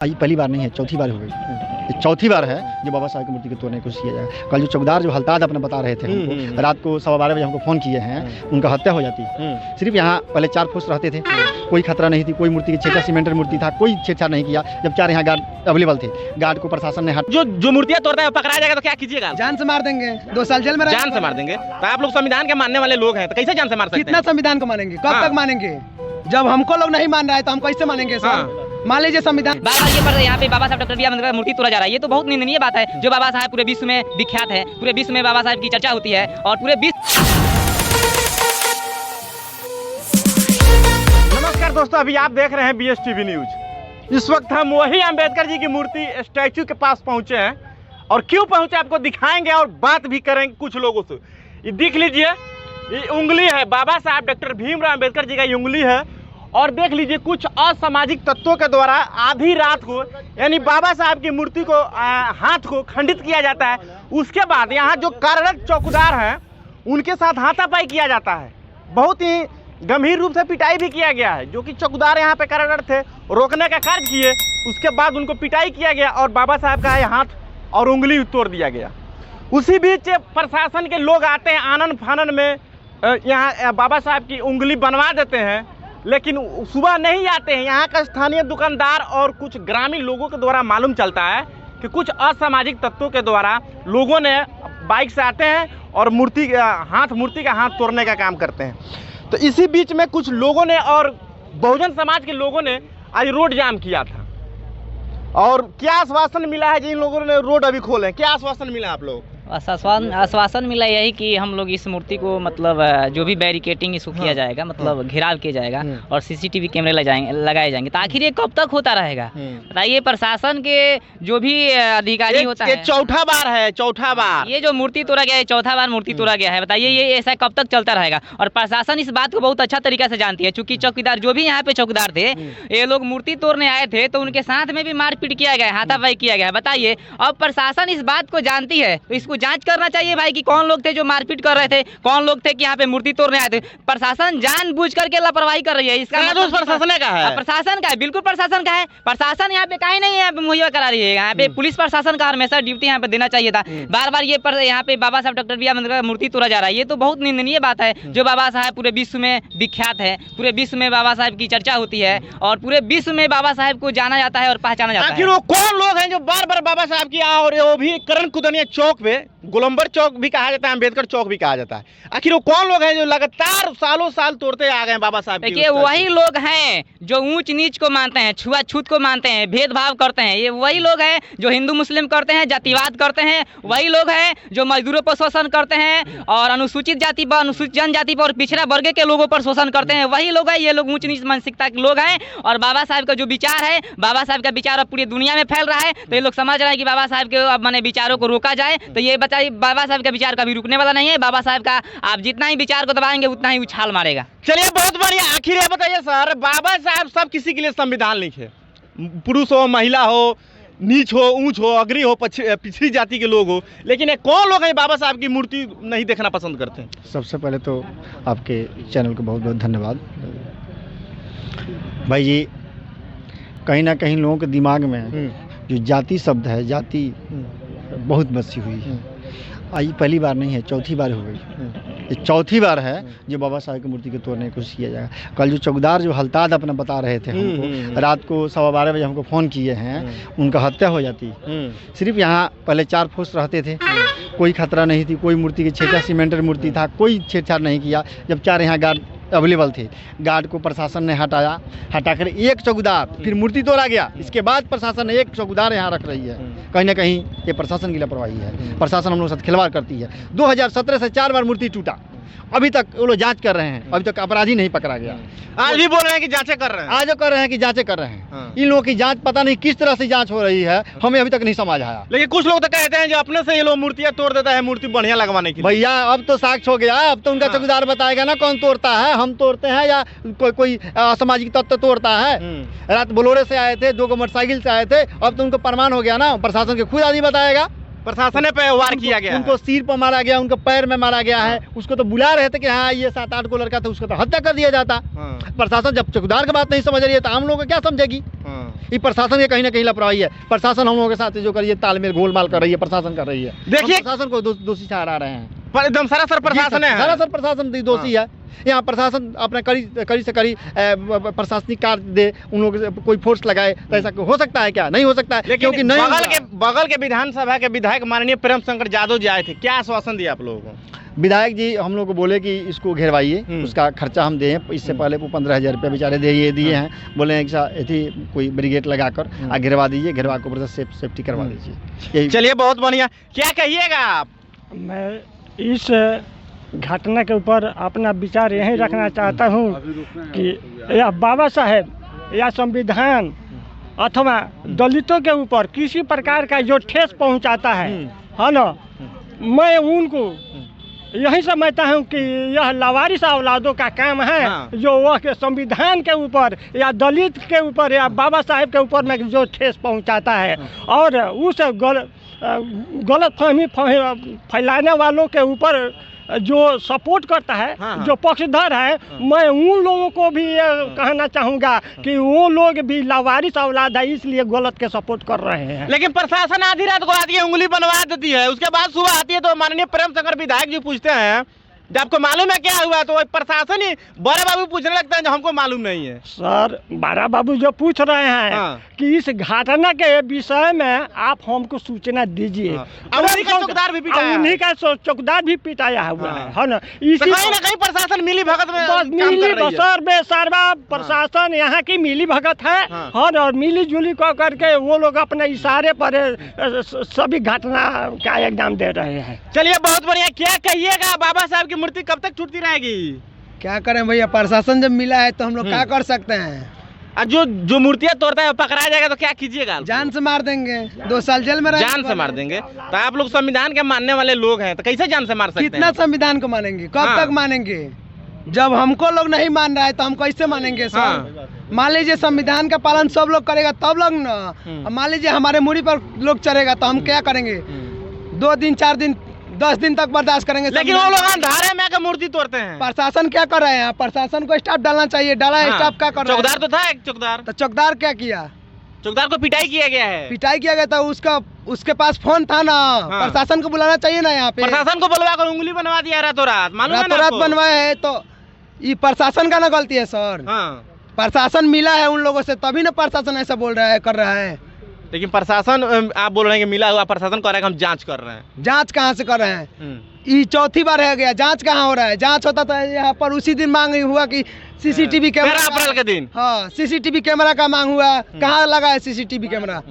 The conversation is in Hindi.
ये पहली बार नहीं है, चौथी बार हो गई। ये चौथी बार है जो बाबा साहब की मूर्ति को तोड़ने की कोशिश किया जाएगा। कल जो चौकीदार जो हलताद अपना बता रहे थे हमको, रात को 12:15 बजे हमको फ़ोन किए हैं, उनका हत्या हो जाती। सिर्फ यहाँ पहले 4 फोर्स रहते थे, कोई खतरा नहीं थी, कोई मूर्ति की छेड़छाड़ सीमेंटेड मूर्ति था, कोई छेड़छाड़ नहीं किया। जब 4 यहाँ गार्ड अवेलेबल थे, गार्ड को प्रशासन ने जो मूर्तियां तोड़ता है पकड़ा जाएगा तो क्या कीजिएगा? जान से मार देंगे, 2 साल जेल में जान से मार देंगे। तो आप लोग संविधान के मानने वाले लोग हैं, तो कैसे जान से मार सकते हैं? कितना संविधान को मानेंगे? कब तक मानेंगे? जब हमको लोग नहीं मान रहा है तो हम कैसे मानेंगे सर? मान लीजिए संविधान बार-बार ये पर यहाँ पे बाबा साहब डॉक्टर बी.आर. अम्बेडकर मूर्ति तोड़ा जा रहा है। ये तो बहुत निंदनीय बात है। जो बाबा साहब पूरे विश्व में विख्यात है, पूरे विश्व में बाबा साहब की चर्चा होती है और पूरे विश्व। नमस्कार दोस्तों, अभी आप देख रहे हैं BSTV न्यूज। इस वक्त हम वही अम्बेडकर जी की मूर्ति स्टैचू के पास पहुंचे हैं और क्यों पहुंचे आपको दिखाएंगे और बात भी करेंगे कुछ लोगों से। ये देख लीजिए, ये उंगली है, बाबा साहब डॉक्टर भीमराव अम्बेडकर जी का ये उंगली है। और देख लीजिए कुछ असामाजिक तत्वों के द्वारा आधी रात को यानी बाबा साहब की मूर्ति को हाथ को खंडित किया जाता है। उसके बाद यहाँ जो कार्यरत चौकीदार हैं उनके साथ हाथापाई किया जाता है। बहुत ही गंभीर रूप से पिटाई भी किया गया है। जो कि चौकीदार यहाँ पे कार्यरत थे, रोकने का कार्य किए, उसके बाद उनको पिटाई किया गया और बाबा साहब का हाथ और उंगली तोड़ दिया गया। उसी बीच प्रशासन के लोग आते हैं, आनन फानन में यहाँ बाबा साहब की उंगली बनवा देते हैं, लेकिन सुबह नहीं आते हैं। यहाँ का स्थानीय दुकानदार और कुछ ग्रामीण लोगों के द्वारा मालूम चलता है कि कुछ असामाजिक तत्वों के द्वारा लोगों ने बाइक से आते हैं और मूर्ति का हाथ तोड़ने का काम करते हैं। तो इसी बीच में कुछ लोगों ने और बहुजन समाज के लोगों ने आज रोड जाम किया था। और क्या आश्वासन मिला है जिन लोगों ने रोड अभी खोले हैं? क्या आश्वासन मिला आप लोग? आश्वासन मिला यही कि हम लोग इस मूर्ति को मतलब जो भी बैरिकेटिंग इसको किया जाएगा, मतलब घेराव किया जाएगा और CCTV कैमरे लगाए जाएंगे। तो आखिर ये कब तक होता रहेगा बताइए? प्रशासन के जो भी अधिकारी होता है, चौथा बार है, चौथा बार ये जो मूर्ति तोड़ा गया है, चौथा बार मूर्ति तोड़ा गया है। बताइए ये ऐसा कब तक चलता रहेगा? और प्रशासन इस बात को बहुत अच्छा तरीका से जानती है, चूंकि चौकीदार जो भी यहाँ पे चौकीदार थे, ये लोग मूर्ति तोड़ने आए थे तो उनके साथ में भी मारपीट किया गया, हाथापाई किया गया। बताइए, अब प्रशासन इस बात को जानती है तो इसको जांच करना चाहिए भाई कि कौन लोग थे जो मारपीट कर रहे थे, कौन लोग थे कि यहाँ पे मूर्ति तोड़ने आए थे। प्रशासन जानबूझ करके लापरवाही कर रही है। इसका मतलब प्रशासन का है, प्रशासन का है, बिल्कुल प्रशासन का है। प्रशासन यहाँ पे कहीं नहीं है मुहैया करा रही है। यहाँ पे पुलिस प्रशासन का हमेशा ड्यूटी यहाँ पे देना चाहिए था। बार बार ये यहाँ पे बाबा साहब डॉक्टर बी.आर. अम्बेडकर मूर्ति तोड़ा जा रहा है। ये तो बहुत निंदनीय बात है। जो बाबा साहब पूरे विश्व में विख्यात है, पूरे विश्व में बाबा साहब की चर्चा होती है और पूरे विश्व में बाबा साहब को जाना जाता है और पहचाना जाता है। आखिर वो कौन लोग हैं जो बार बार बाबा साहब की और वो भी करण कुदनिया चौक पे, गोलंबर चौक भी कहा जाता है, अम्बेडकर चौक भी कहा जाता है, आखिर वो कौन लोग हैं जो लगातार सालों साल तोड़ते आ गए हैं बाबा साहब? देखिए, वही लोग हैं जो ऊंच नीच को मानते हैं, छुआछूत को मानते हैं, भेदभाव करते हैं। ये वही लोग हैं जो हिंदू मुस्लिम करते हैं, जातिवाद करते हैं। वही लोग हैं जो मजदूरों पर शोषण करते हैं और अनुसूचित जाति पर, अनुसूचित जनजाति पर और पिछड़ा वर्ग के लोगों पर शोषण करते हैं। वही लोग हैं, ये लोग ऊंच नीच मानसिकता के लोग हैं। और बाबा साहब का जो विचार है, बाबा साहब का विचार अब पूरी दुनिया में फैल रहा है। तो ये लोग समझ रहे हैं कि बाबा साहब के अब मैंने विचारों को रोका जाए। तो ये बताइए, बाबा साहब का विचार कभी रुकने वाला नहीं है। बाबा साहब का आप जितना ही विचार को दबाएंगे उतना ही उछाल मारेगा। चलिए, बहुत बढ़िया। आखिर ये बताइए सर, बाबा साहब सब किसी के लिए संविधान लिखे, पुरुष हो, महिला हो, नीच हो, ऊंच हो, अग्री हो, पिछड़ी जाति के लोग हो, लेकिन कौन लोग हैं बाबा साहब की मूर्ति नहीं देखना पसंद करते हैं? सबसे पहले तो आपके चैनल को बहुत बहुत धन्यवाद भाई जी। कहीं ना कहीं लोगों के दिमाग में जो जाति शब्द है, जाति बहुत बसी हुई है। ये पहली बार नहीं है, चौथी बार हो गई। ये चौथी बार है जो बाबा साहब की मूर्ति को तोड़ने की कोशिश किया जाएगा। कल जो चौकीदार जो हलताद अपना बता रहे थे हमको, रात को 12:15 बजे हमको फ़ोन किए हैं, उनका हत्या हो जाती। सिर्फ यहाँ पहले 4 फोर्स रहते थे, कोई खतरा नहीं थी, कोई मूर्ति की छेड़छाड़ सीमेंटेड मूर्ति था, कोई छेड़छाड़ नहीं किया। जब 4 यहाँ गार्ड अवेलेबल थे, गार्ड को प्रशासन ने हटाकर एक चौकीदार, फिर मूर्ति तोड़ा गया। इसके बाद प्रशासन ने एक चौकीदार यहाँ रख रही है। कहीं ना कहीं ये प्रशासन की लापरवाही है। प्रशासन हम लोग साथ खिलवाड़ करती है। 2017 से 4 बार मूर्ति टूटा, अभी तक वो लोग जांच कर रहे हैं, अभी तक अपराधी नहीं पकड़ा गया। आज भी बोल रहे हैं कि जांचें कर रहे हैं, आज कर रहे हैं कि जांचें कर रहे हैं। इन लोगों की जांच पता नहीं किस तरह से जांच हो रही है, हमें अभी तक नहीं समझ आया। लेकिन कुछ लोग तो कहते हैं जो अपने से ये लोग मूर्तियां तोड़ देता है मूर्ति बढ़िया लगवाने के लिए। भैया, अब तो साक्ष्य हो गया, अब तो उनका चौकीदार बताएगा ना कौन तोड़ता है, हम तोड़ते हैं या कोई असामाजिक तत्व तोड़ता है। रात बोलोरे से आए थे, 2 मोटरसाइकिल से आए थे, अब तो उनको प्रमाण हो गया ना, प्रशासन के खुद आदमी बताएगा। प्रशासन ने पे वार किया गया, उनको सिर पर मारा गया, उनको पैर में मारा गया है। उसको तो बुला रहे थे कि हाँ ये 7-8 को लड़का था, उसको तो हत्या कर दिया जाता। प्रशासन जब चौकीदार की बात नहीं समझ रही है तो आम लोगों को क्या समझेगी? ये प्रशासन के कहीं ना कहीं लापरवाही है। प्रशासन हम लोगों के साथ जो करिए तालमेल गोलमाल कर रही है, प्रशासन कर रही है। देखिए- हम प्रशासन को दोषी ठहरा रहे हैं। पर एकदम सरासर प्रशासन है। सरासर प्रशासन दोषी है। यहाँ प्रशासन अपना कड़ी से कड़ी प्रशासनिक कार्य दे, उन लोगों से कोई फोर्स लगाए, तो ऐसा हो सकता है क्या? नहीं हो सकता है, लेकिन क्योंकि नहीं बगल के विधानसभा के विधायक माननीय प्रेम शंकर यादव जी आए थे, क्या आश्वासन दिया आप लोगों को? विधायक जी हम लोग को बोले कि इसको घेरवाइए, उसका खर्चा हम दें। इससे पहले वो 15,000 रुपये बेचारे दिए हैं। बोले हैं कि थी कोई ब्रिगेड लगाकर घेरवा दीजिए, घेरवा के ऊपर सेफ्टी करवा दीजिए। चलिए बहुत बढ़िया, क्या कहिएगा आप? मैं इस घटना के ऊपर अपना विचार यही रखना चाहता हूँ कि यह बाबा साहेब या संविधान अथवा दलितों के ऊपर किसी प्रकार का जो ठेस पहुँचाता है ना, मैं उनको यही समझता हूँ कि यह लावारिस औलादों का काम है। जो वह के संविधान के ऊपर या दलित के ऊपर या बाबा साहेब के ऊपर में जो ठेस पहुँचाता है और उस गलत फहमी फैलाने वालों के ऊपर जो सपोर्ट करता है, जो पक्षधर है, मैं उन लोगों को भी ये कहना चाहूँगा कि वो लोग भी लावारिस औलाद है, इसलिए गलत के सपोर्ट कर रहे हैं। लेकिन प्रशासन आधी रात को आती है, उंगली बनवा देती है, उसके बाद सुबह आती है तो माननीय प्रेम शंकर विधायक जी पूछते हैं जब आपको मालूम है क्या हुआ, तो प्रशासन ही बड़े बाबू पूछने लगता है जो हमको मालूम नहीं है। सर बड़ा बाबू जो पूछ रहे हैं कि इस घटना के विषय में आप हमको सूचना दीजिए। उन्हीं का चौकीदार भी पिटाया, उन्हीं का चौकीदार भी पिटाया हुआ है ना। इसी कहीं ना कहीं प्रशासन मिली भगत में मिली बसर बेसरवा प्रशासन यहाँ की मिली भगत है और मिली जुली को करके वो लोग अपने इशारे पर सभी घटना का एग्जाम दे रहे हैं। चलिए बहुत बढ़िया, क्या कहिएगा बाबा साहब की मूर्ति कब तक छूटती रहेगी? क्या करें भैया, प्रशासन जब मिला है तो हम लोग क्या कर सकते हैं। और जो मूर्तियां तोड़ता है पकड़ा जाएगा तो क्या कीजिएगा? जान से मार देंगे, 2 साल जेल में जान से मार देंगे। तो आप लोग संविधान के मानने वाले लोग हैं, तो कैसे जान से मार सकते हैं? कितना संविधान को मानेंगे, कब तक मानेंगे? जब हमको लोग नहीं मान रहा है तो हम कैसे मानेंगे सर? मान लीजिए संविधान का पालन सब लोग करेगा तब लोग ना, मान लीजिए हमारे मूड़ी पर लोग चढ़ेगा तो हम क्या करेंगे? 2 दिन 4 दिन 10 दिन तक बर्दाश्त करेंगे। लेकिन वो लोग अंधारे में आकर मूर्ति तोड़ते हैं। प्रशासन क्या कर रहे हैं? प्रशासन को स्टाफ डालना चाहिए, डाला स्टाफ क्या कर रहा है? चौकीदार तो था एक चौकीदार, तो चौकीदार क्या किया? चौकीदार को पिटाई किया गया है। पिटाई किया गया था, उसके पास फोन था ना। प्रशासन को बुलाना चाहिए ना यहाँ पे। प्रशासन को बुलवा कर उंगली बनवा दिया रातों रात, मालूम है ना? रात बनवाए है तो ये प्रशासन का ना गलती है सर। प्रशासन मिला है उन लोगों से तभी ना प्रशासन ऐसा बोल रहा है, कर रहा है। लेकिन प्रशासन आप बोल रहे हैं कि मिला हुआ, प्रशासन कह रहा है कि हम जांच कर रहे हैं। जांच कहाँ से कर रहे हैं? ये चौथी बार है गया, जांच कहाँ हो रहा है? जांच होता था यहाँ पर उसी दिन मांग हुआ कि सीसीटीवी कैमरा, 13 अप्रैल के दिन हाँ सीसीटीवी कैमरा का मांग हुआ, कहाँ लगा है सीसीटीवी कैमरा?